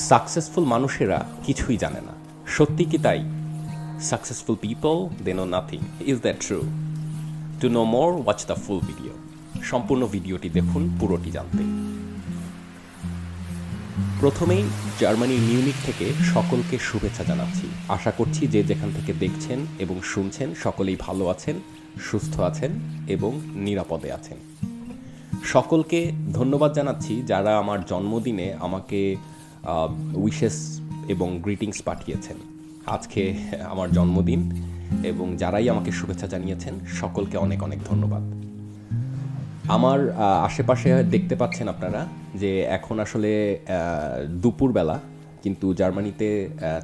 Successful মানুষেরা কিছুই জানে না, সত্যি কি তাই? Successful people they know nothing, is that true? To know more watch the full video. সম্পূর্ণ ভিডিওটি দেখুন পুরোটি জানতে। প্রথমেই জার্মানির মিউনিক থেকে সকলকে শুভেচ্ছা জানাচ্ছি। আশা করছি যে যেখান থেকে দেখছেন এবং শুনছেন সকলেই ভালো আছেন, সুস্থ আছেন এবং নিরাপদে আছেন। সকলকে ধন্যবাদ জানাচ্ছি যারা আমার জন্মদিনে আমাকে উইশেস এবং গ্রিটিংস পাঠিয়েছেন। আজকে আমার জন্মদিন এবং যারাই আমাকে শুভেচ্ছা জানিয়েছেন সকলকে অনেক অনেক ধন্যবাদ। আমার আশেপাশে দেখতে পাচ্ছেন আপনারা যে এখন আসলে দুপুরবেলা, কিন্তু জার্মানিতে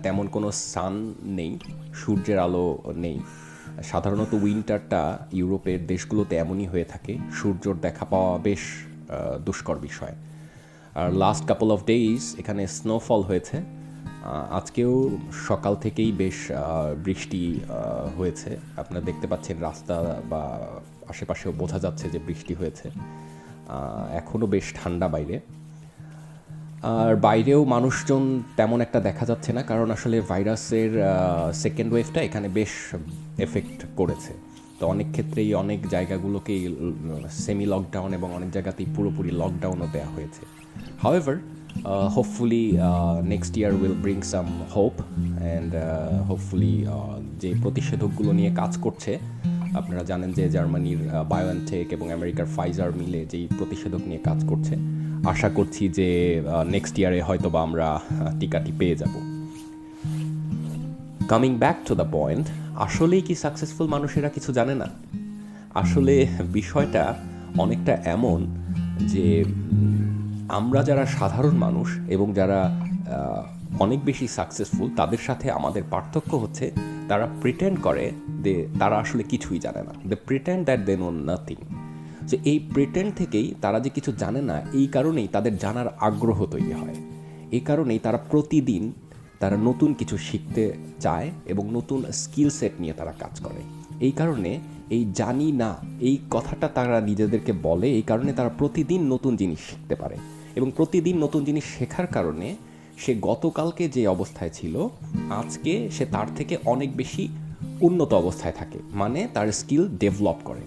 তেমন কোনো সান নেই, সূর্যের আলো নেই। সাধারণত উইন্টারটা ইউরোপের দেশগুলোতে এমনই হয়ে থাকে, সূর্যর দেখা পাওয়া বেশ দুষ্কর বিষয়। আর লাস্ট কাপল অফ ডেইজ এখানে স্নোফল হয়েছে। আজকেও সকাল থেকেই বেশ বৃষ্টি হয়েছে। আপনারা দেখতে পাচ্ছেন রাস্তা বা আশেপাশেও বোঝা যাচ্ছে যে বৃষ্টি হয়েছে। এখনও বেশ ঠান্ডা বাইরে। আর বাইরেও মানুষজন তেমন একটা দেখা যাচ্ছে না, কারণ আসলে ভাইরাসের সেকেন্ড ওয়েভটা এখানে বেশ এফেক্ট করেছে। তো অনেক ক্ষেত্রেই অনেক জায়গাগুলোকেই সেমি লকডাউন এবং অনেক জায়গাতেই পুরোপুরি লকডাউনও দেওয়া হয়েছে। However hopefully next year will bring some hope and hopefully যে প্রতিষেধকগুলো নিয়ে কাজ করছে, আপনারা জানেন যে জার্মানির বায়োএনটেক এবং আমেরিকার ফাইজার মিলে যেই প্রতিষেধক নিয়ে কাজ করছে, আশা করছি যে নেক্সট ইয়ারে হয়তো বা আমরা টিকাটি পেয়ে যাব। Coming back to the point, আসলেই কি সাকসেসফুল মানুষেরা কিছু জানে না? আসলে বিষয়টা অনেকটা এমন যে আমরা যারা সাধারণ মানুষ এবং যারা অনেক বেশি সাকসেসফুল, তাদের সাথে আমাদের পার্থক্য হচ্ছে তারা প্রিটেন্ড করে যে তারা আসলে কিছুই জানে না। They pretend that they know nothing. যে এই প্রিটেন্ড থেকেই তারা যে কিছু জানে না, এই কারণেই তাদের জানার আগ্রহ তৈরি হয়। এই কারণেই তারা প্রতিদিন তারা নতুন কিছু শিখতে চায় এবং নতুন স্কিল সেট নিয়ে তারা কাজ করে। এই কারণে এই জানি না এই কথাটা তারা নিজেদেরকে বলে, এই কারণে তারা প্রতিদিন নতুন জিনিস শিখতে পারে এবং প্রতিদিন নতুন জিনিস শেখার কারণে সে গতকালকে যে অবস্থায় ছিল আজকে সে তার থেকে অনেক বেশি উন্নত অবস্থায় থাকে, মানে তার স্কিল ডেভেলপ করে।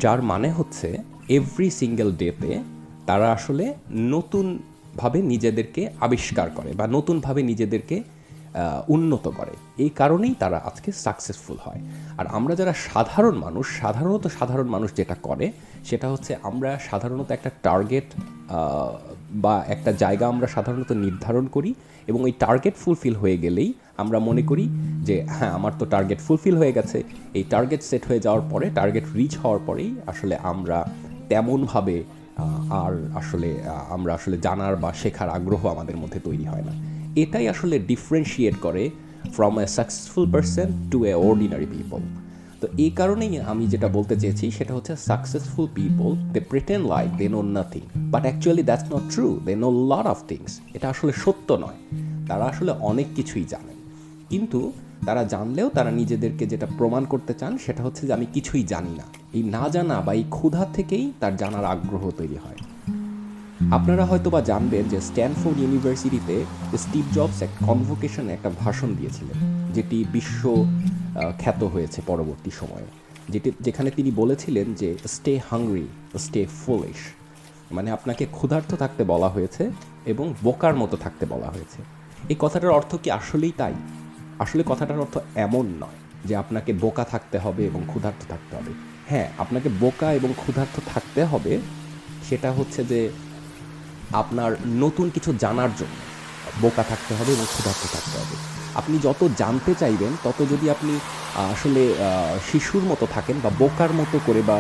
যার মানে হচ্ছে এভরি সিঙ্গেল ডেতে তারা আসলে নতুনভাবে নিজেদেরকে আবিষ্কার করে বা নতুনভাবে নিজেদেরকে উন্নত করে। এই কারণেই তারা আজকে সাকসেসফুল হয়। আর আমরা যারা সাধারণ মানুষ যেটা করে সেটা হচ্ছে আমরা সাধারণত একটা টার্গেট বা একটা জায়গা আমরা সাধারণত নির্ধারণ করি এবং ওই টার্গেট ফুলফিল হয়ে গেলেই আমরা মনে করি যে হ্যাঁ, আমার তো টার্গেট ফুলফিল হয়ে গেছে। এই টার্গেট সেট হয়ে যাওয়ার পরে, টার্গেট রিচ হওয়ার পরেই আসলে আমরা তেমনভাবে আমরা আসলে জানার বা শেখার আগ্রহ আমাদের মধ্যে তৈরি হয় না। এটাই আসলে ডিফারেন্সিয়েট করে from a successful person to a ordinary people. তো এই কারণেই আমি যেটা বলতে চেয়েছি সেটা হচ্ছে successful people they pretend like they know nothing, but actually that's not true. They know lot of things. এটা আসলে সত্য নয়। তারা আসলে অনেক কিছুই জানেন, কিন্তু তারা জানলেও তারা নিজেদেরকে যেটা প্রমাণ করতে চান সেটা হচ্ছে যে আমি কিছুই জানি না। এই না জানা বা এই ক্ষুধা থেকেই তার জানার আগ্রহ তৈরি হয়। আপনারা হয়তো বা জানবেন যে স্ট্যানফোর্ড ইউনিভার্সিটিতে স্টিভ জবস এক কনভোকেশনে একটা ভাষণ দিয়েছিলেন, যেটি বিশ্ব খ্যাত হয়েছে পরবর্তী সময়ে, যেখানে তিনি বলেছিলেন যে স্টে হাংরি, স্টে ফুলিশ। মানে আপনাকে ক্ষুধার্ত থাকতে বলা হয়েছে এবং বোকার মতো থাকতে বলা হয়েছে। এই কথাটার অর্থ কি আসলেই তাই? আসলে কথাটার অর্থ এমন নয় যে আপনাকে বোকা থাকতে হবে এবং ক্ষুধার্ত থাকতে হবে। হ্যাঁ, আপনাকে বোকা এবং ক্ষুধার্ত থাকতে হবে, সেটা হচ্ছে যে আপনার নতুন কিছু জানার জন্য বোকা থাকতে হবে এবং ক্ষুধার্ত থাকতে হবে। আপনি যত জানতে চাইবেন তত যদি আপনি আসলে শিশুর মতো থাকেন বা বোকার মতো করে বা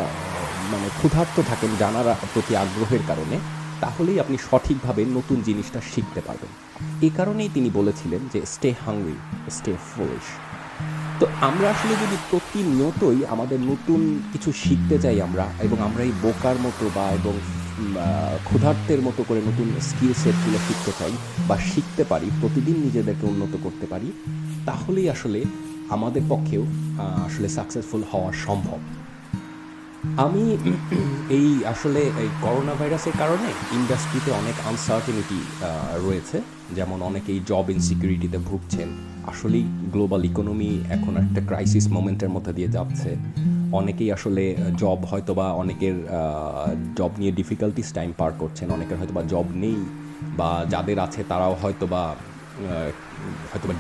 মানে ক্ষুধার্ত থাকেন জানার প্রতি আগ্রহের কারণে, তাহলেই আপনি সঠিকভাবে নতুন জিনিসটা শিখতে পারবেন। এই কারণেই তিনি বলেছিলেন যে স্টে হাংরি, স্টে ফুলিশ। তো আমরা আসলে যদি প্রতিনিয়তই আমাদের নতুন কিছু শিখতে চাই এবং আমরা এই বোকার মতো বা এবং ক্ষুধার্তের মতো করে নতুন স্কিল সেটগুলো শিখতে চাই বা শিখতে পারি, প্রতিদিন নিজেদেরকে উন্নত করতে পারি, তাহলেই আসলে আমাদের পক্ষেও আসলে সাকসেসফুল হওয়া সম্ভব। আমি এই আসলে এই করোনা ভাইরাসের কারণে ইন্ডাস্ট্রিতে অনেক আনসার্টেনিটি রয়েছে। যেমন অনেকেই জব ইনসিকিউরিটিতে ভুগছেন। আসলেই গ্লোবাল ইকোনমি এখন একটা ক্রাইসিস মোমেন্টের মধ্যে দিয়ে যাচ্ছে। অনেকেই আসলে জব হয়তোবা অনেকের জব নিয়ে ডিফিকাল্টিস টাইম পার করছেন। অনেকের হয়তোবা জব নেই, বা যাদের আছে তারাও হয়তোবা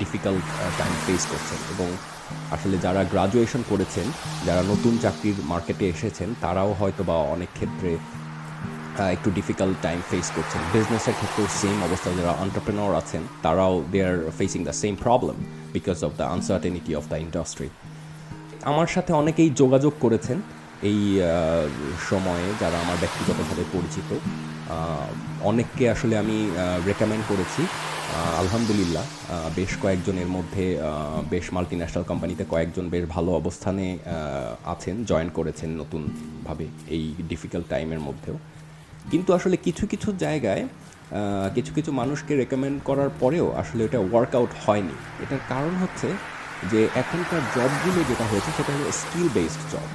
ডিফিকাল্ট টাইম ফেস করছেন। এবং আসলে যারা গ্রাজুয়েশন করেছেন, যারা নতুন চাকরির মার্কেটে এসেছেন, তারাও হয়তোবা অনেক ক্ষেত্রে একটু ডিফিকাল্ট টাইম ফেস করছেন। বিজনেসের ক্ষেত্রেও সেম অবস্থা। যারা এন্টারপ্রেনর আছেন তারাও they are facing the same problem because of the uncertainty of the industry. আমার সাথে অনেকেই যোগাযোগ করেছেন এই সময়ে, যারা আমার ব্যক্তিগতভাবে পরিচিত। অনেককে আসলে আমি রেকমেন্ড করেছি। আলহামদুলিল্লাহ বেশ কয়েকজনের মধ্যে বেশ মাল্টিন্যাশনাল কোম্পানিতে কয়েকজন বেশ ভালো অবস্থানে আছেন, জয়েন করেছেন নতুনভাবে এই ডিফিকাল্ট টাইমের মধ্যেও। কিন্তু আসলে কিছু কিছু জায়গায় কিছু কিছু মানুষকে রেকমেন্ড করার পরেও আসলে এটা ওয়ার্কআউট হয়নি। এটার কারণ হচ্ছে যে এখনকার জবগুলো যেটা হয়েছে সেটা হলো স্কিল বেসড জব।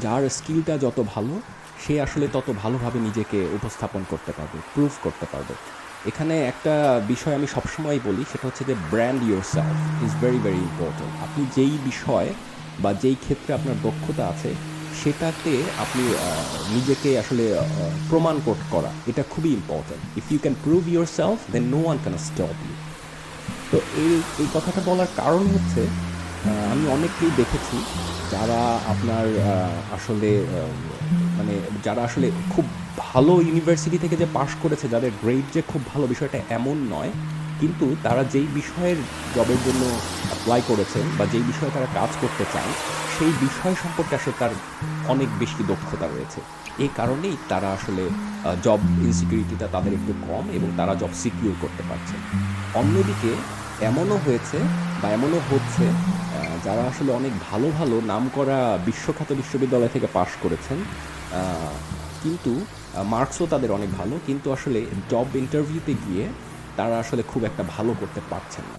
যার স্কিলটা যত ভালো, সে আসলে তত ভালোভাবে নিজেকে উপস্থাপন করতে পারবে, প্রুভ করতে পারবে। এখানে একটা বিষয় আমি সবসময় বলি, সেটা হচ্ছে যে brand your self is very very important. আপনি যেই বিষয় বা যেই ক্ষেত্রে আপনার দক্ষতা আছে সেটাতে আপনি নিজেকে আসলে প্রমাণ করা, এটা খুবই important. If you can prove yourself then no one can stop you. তো এই কথাটা বলার কারণ হচ্ছে আমি অনেককেই দেখেছি যারা আপনার আসলে মানে যারা আসলে খুব ভালো ইউনিভার্সিটি থেকে যে পাশ করেছে, যাদের গ্রেড যে খুব ভালো, বিষয়টা এমন নয়। কিন্তু তারা যেই বিষয়ের জবের জন্য অ্যাপ্লাই করেছেন বা যেই বিষয়ে তারা কাজ করতে চান, সেই বিষয় সম্পর্কে আসলে তার অনেক বেশি দক্ষতা রয়েছে। এই কারণেই তারা আসলে জব ইনসিকিউরিটিটা তাদের একটু কম এবং তারা জব সিকিউর করতে পারছে। অন্যদিকে এমনও হয়েছে বা এমনও হচ্ছে যারা আসলে অনেক ভালো ভালো নামকরা বিশ্বখ্যাত বিশ্ববিদ্যালয় থেকে পাশ করেছেন, কিন্তু মার্কসও তাদের অনেক ভালো, কিন্তু আসলে জব ইন্টারভিউতে গিয়ে তারা আসলে খুব একটা ভালো করতে পারছেন না।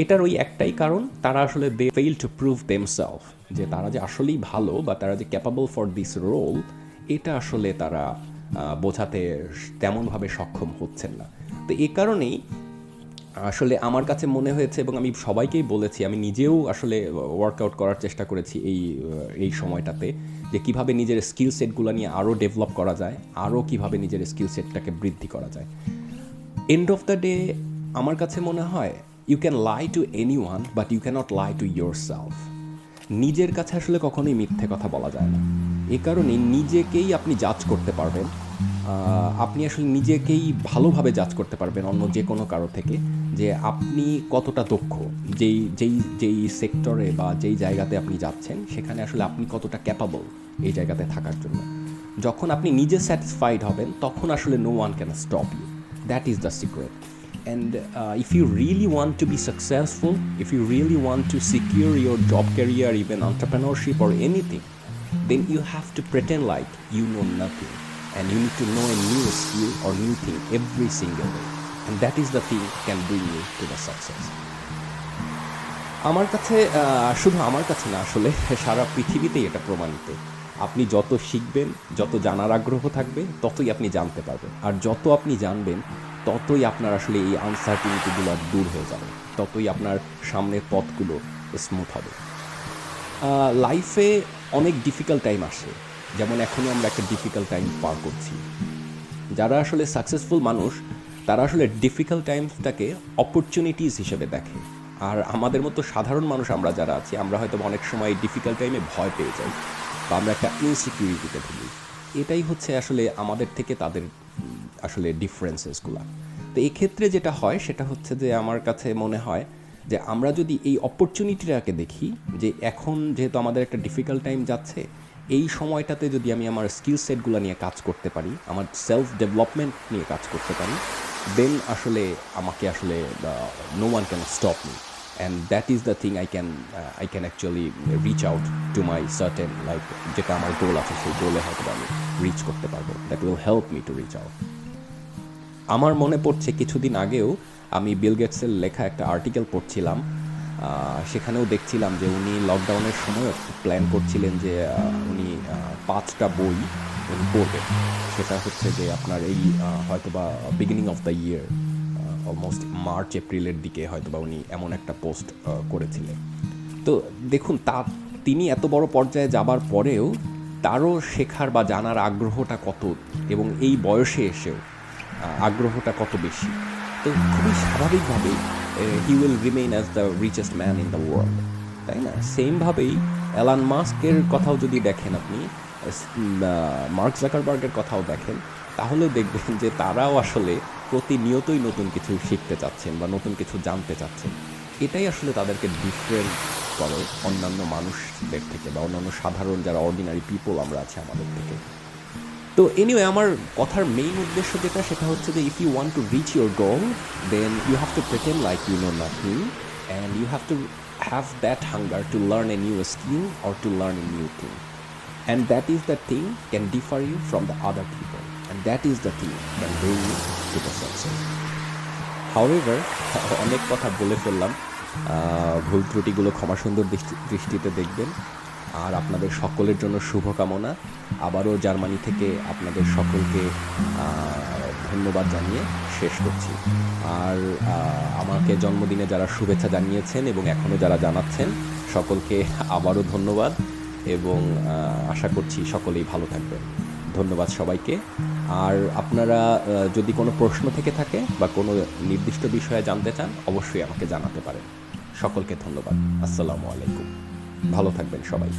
এটার ওই একটাই কারণ, তারা আসলে they fail to prove themselves, যে তারা যে আসলেই ভালো বা তারা যে ক্যাপাবল ফর দিস রোল, এটা আসলে তারা বোঝাতে তেমনভাবে সক্ষম হচ্ছেন না। তো এই কারণেই আসলে আমার কাছে মনে হয়েছে, এবং আমি সবাইকেই বলেছি, আমি নিজেও আসলে ওয়ার্কআউট করার চেষ্টা করেছি এই সময়টাতে, যে কিভাবে নিজের স্কিল সেটগুলো নিয়ে আরও ডেভেলপ করা যায়, আরও কিভাবে নিজের স্কিল সেটটাকে বৃদ্ধি করা যায়। এন্ড অফ দ্য ডে আমার কাছে মনে হয় you can lie to anyone but you can't lie to yourself. নিজের কাছে আসলে কখনোই মিথ্যে কথা বলা যায় না। এ কারণে নিজেকেই আপনি জাজ করতে পারবেন। আপনি আসলে নিজেকেই ভালোভাবে জাজ করতে পারবেন অন্য যে কোনো কারো থেকে, যে আপনি কতটা দক্ষ, যেই যেই যেই সেক্টরে বা যেই জায়গাতে আপনি যাচ্ছেন সেখানে আসলে আপনি কতটা ক্যাপাবল এই জায়গাতে থাকার জন্য। যখন আপনি নিজে স্যাটিসফাইড হবেন তখন আসলে no one can stop you. That is the secret. And if you really want to be successful, if you really want to secure your job career, even entrepreneurship or anything, then you have to pretend like you know nothing. And you need to know a new skill or new thing every single day. And that is the thing can bring you to the success. আমার কাছে শুধু আমার কাছে না, আসলে সারা পৃথিবীতেই এটা প্রমাণিত। আপনি যত শিখবেন, যত জানার আগ্রহ থাকবে, ততই আপনি জানতে পারবেন। আর যত আপনি জানবেন ততই আপনার আসলে এই আনসার্টিনিটিগুলো দূর হয়ে যাবে, ততই আপনার সামনের পথগুলো স্মুথ হবে। লাইফে অনেক ডিফিকাল্ট টাইম আসে, যেমন এখনও আমরা একটা ডিফিকাল্ট টাইম পার করছি। যারা আসলে সাকসেসফুল মানুষ তারা আসলে ডিফিকাল্ট টাইমসটাকে অপরচুনিটিস হিসেবে দেখে। আর আমাদের মতো সাধারণ মানুষ আমরা যারা আছি, আমরা হয়তো অনেক সময় ডিফিকাল্ট টাইমে ভয় পেয়ে যাই বা আমরা একটা ইনসিকিউরিটিতে ভুগি। এটাই হচ্ছে আসলে আমাদের থেকে তাদের আসলে ডিফারেন্সেসগুলো। তো এই ক্ষেত্রে যেটা হয় সেটা হচ্ছে যে আমার কাছে মনে হয় যে আমরা যদি এই অপরচুনিটিটাকে দেখি, যে এখন যেহেতু আমাদের একটা ডিফিকাল্ট টাইম যাচ্ছে, এই সময়টাতে যদি আমি আমার স্কিল সেটগুলো নিয়ে কাজ করতে পারি, আমার সেলফ ডেভেলপমেন্ট নিয়ে কাজ করতে পারি, দেন আসলে আমাকে আসলে no one can stop me. And that is the thing I can actually reach out to my certain, like যেটা আমার গোল আছে সেই গোলে হয়তো আমি রিচ করতে পারবো। That will help me to reach out. আমার মনে পড়ছে কিছুদিন আগেও আমি বিল গেটসের লেখা একটা আর্টিকেল পড়ছিলাম, সেখানেও দেখছিলাম যে উনি লকডাউনের সময় প্ল্যান করছিলেন যে উনি 5টা বই উনি পড়বেন। সেটা হচ্ছে যে আপনার এই হয়তোবা beginning of the year, almost March এপ্রিলের দিকে হয়তোবা উনি এমন একটা পোস্ট করেছিলেন। তো দেখুন তিনি এত বড় পর্যায়ে যাবার পরেও তারও শেখার বা জানার আগ্রহটা কত, এবং এই বয়সে এসেও আগ্রহটা কত বেশি। তো খুবই স্বাভাবিকভাবেই he will remain as the richest man in the world, তাই না? সেমভাবেই অ্যালান মাস্কের কথাও যদি দেখেন আপনি, মার্ক জাকারবার্গের কথাও দেখেন, তাহলেও দেখবেন যে তারাও আসলে প্রতিনিয়তই নতুন কিছু শিখতে চাচ্ছেন বা নতুন কিছু জানতে চাচ্ছেন। এটাই আসলে তাদেরকে ডিফারেন্ট করে অন্যান্য মানুষদের থেকে বা অন্যান্য সাধারণ যারা অর্ডিনারি পিপল আমরা আছি আমাদের থেকে। তো এনিওয়ে, আমার কথার মেইন উদ্দেশ্য যেটা, সেটা হচ্ছে যে if you want to reach your goal, then you have to pretend like you know nothing, and you have to have that hunger to learn a new skill or to learn a new thing, and that is the thing can differ you from the other people, and that is the thing can bring you to the success. However, অনেক কথা বলে ফেললাম, ভুল ত্রুটিগুলো ক্ষমাসুন্দর দৃষ্টিতে দেখবেন। আর আপনাদের সকলের জন্য শুভকামনা। আবারও জার্মানি থেকে আপনাদের সকলকে ধন্যবাদ জানিয়ে শেষ করছি। আর আমাকে জন্মদিনে যারা শুভেচ্ছা জানিয়েছেন এবং এখনও যারা জানাচ্ছেন, সকলকে আবারও ধন্যবাদ, এবং আশা করছি সকলেই ভালো থাকবেন। ধন্যবাদ সবাইকে। আর আপনারা যদি কোনো প্রশ্ন থেকে থাকে বা কোনো নির্দিষ্ট বিষয়ে জানতে চান, অবশ্যই আমাকে জানাতে পারেন। সকলকে ধন্যবাদ। আসসালামু আলাইকুম। ভালো থাকবেন সবাই।